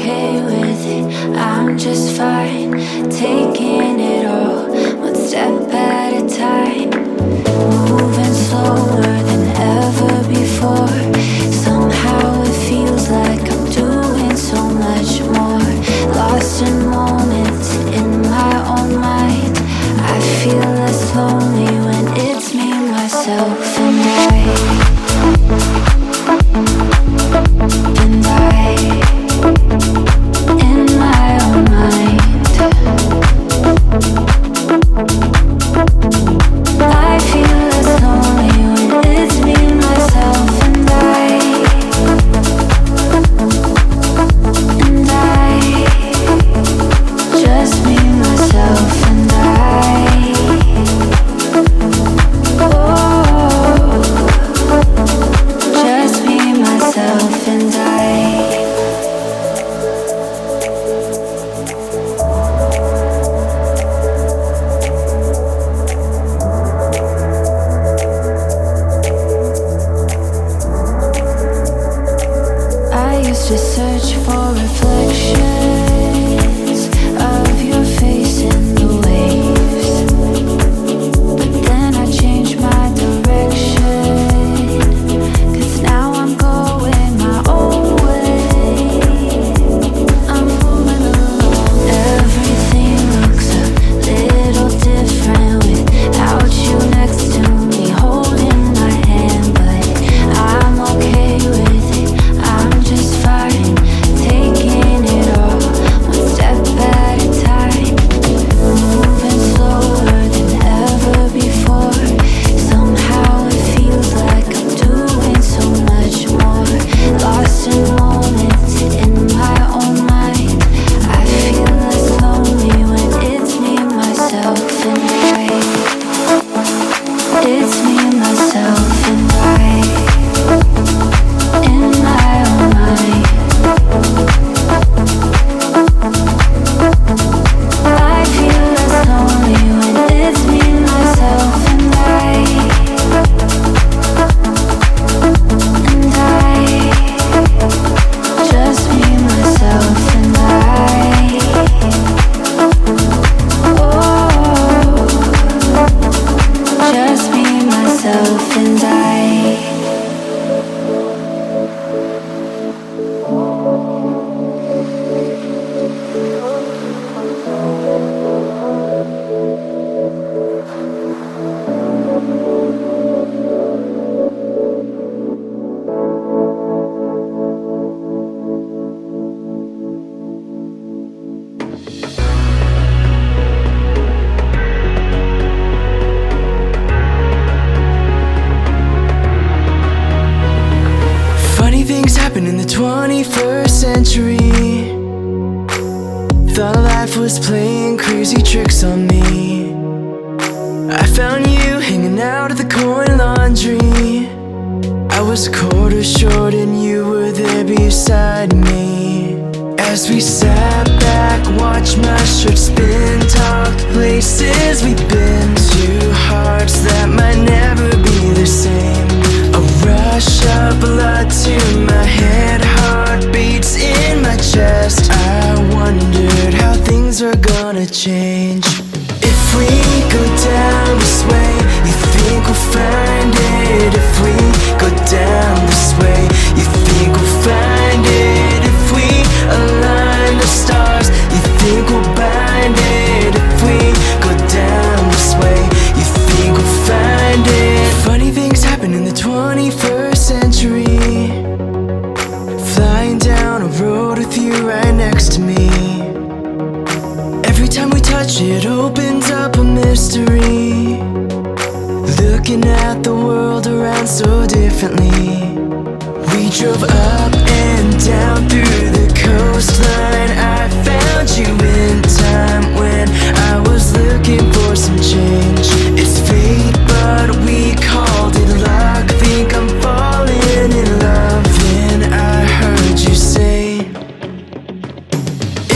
okay with it, I'm just fine. Taking it all, one step at a time. Moving slower than ever before. Somehow it feels like I'm doing so much more. Lost in moments in my own mind. I feel less lonely when it's me, myself, and I. And I, in my own mind. I feel less lonely when it's me, myself, and I. And I, just me, myself, and I. Oh, just me, myself, and I. I used to search for reflections of your face in the waves, but then I changed my direction, 'cause now I'm going my own way. I'm moving along. Everything looks a little different without you next to me, holding my hand, but I'm okay with it. I'm just fine, taking it all, one step at a time. Moving slower than ever before. Somehow it feels like I'm doing so much more. Lost in moments in my own mind. I feel less lonely when it's me, myself, and I. It's me, myself, and I. In my own mind. I feel less lonely when it's me, myself, and I. And I, just me, myself, and I. Oh, just me, myself, and I. Funny things happen in the 21st century. Thought life was playing crazy tricks on me. I found you hanging out at the coin laundry. I was a quarter short and you were there beside me. As we sat back, watched my shirt spin, talked places we've been to, hearts that might never be the same. A rush of blood to my head, heartbeats in my chest. I wondered how things were gonna change. If we go down this way, you think we'll find it. If we go down this way, you think we'll find it. If we align the stars, you think we'll bind it. If we go down this way, you think we'll find it. Funny things happen in the 21st century. Flying down a road with you right next to me. Every time we touch it opens up a mystery. Looking at the world around so differently. We drove up and down through the coastline. I found you in time when I was looking for some change. It's fate, but we called it luck. Think I'm falling in love. Then I heard you say,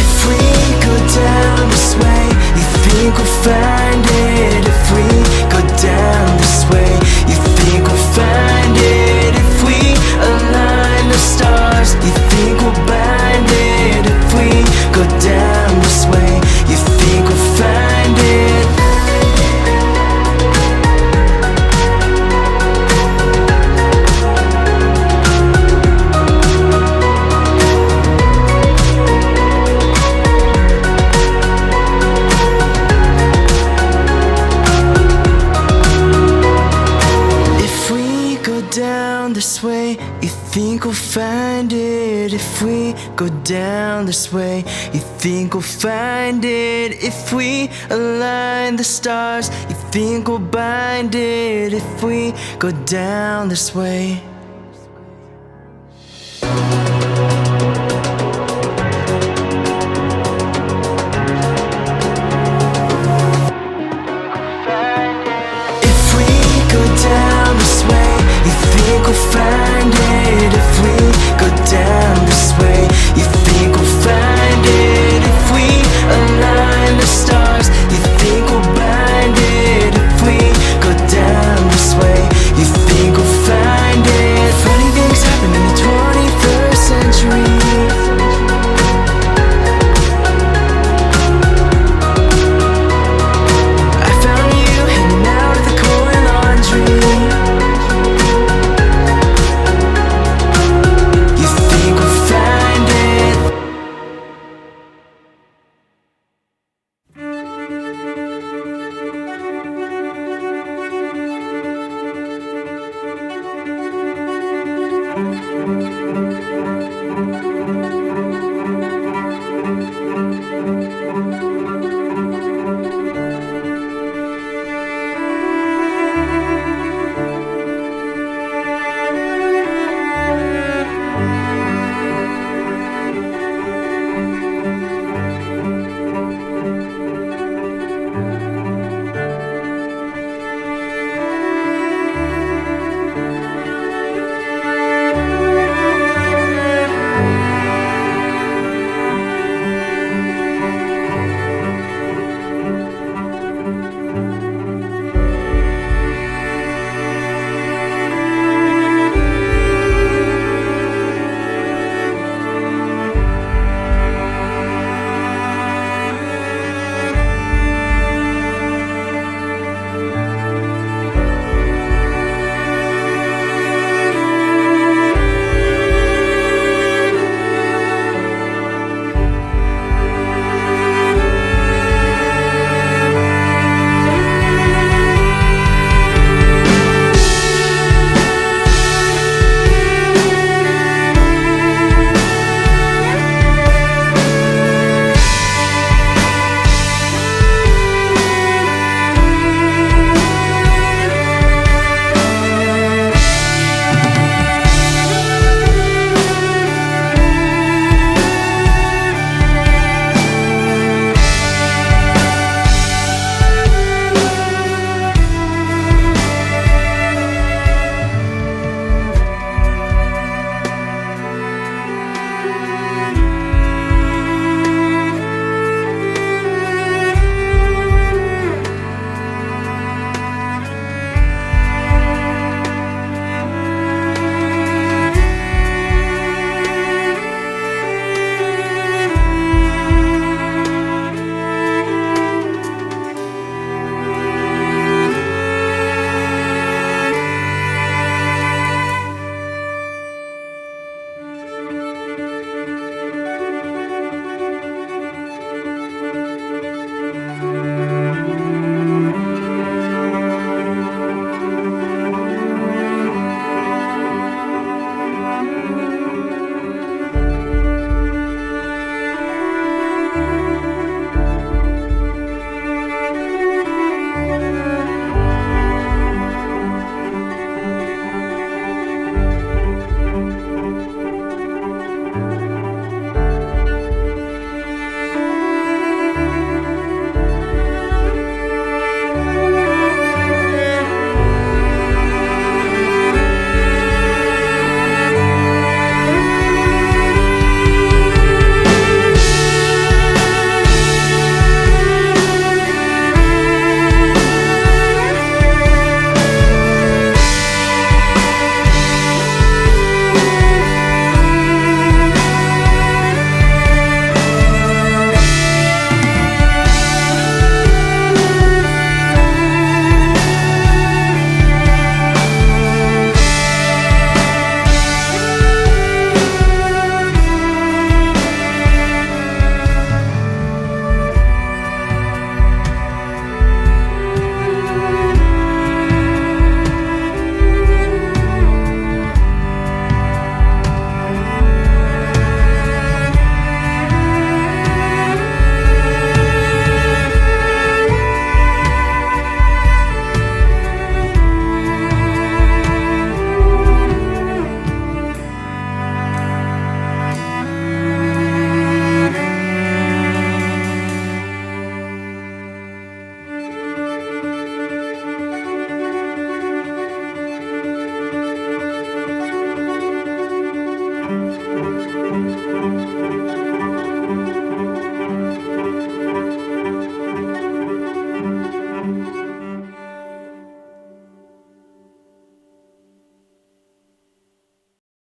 if we go down this way, you think we'll find it. If we go down this way, you think we'll find it. If we align the stars, you think we'll bind it. If go down this way. You think we'll find it if we align the stars. You think we'll bind it if we go down this way.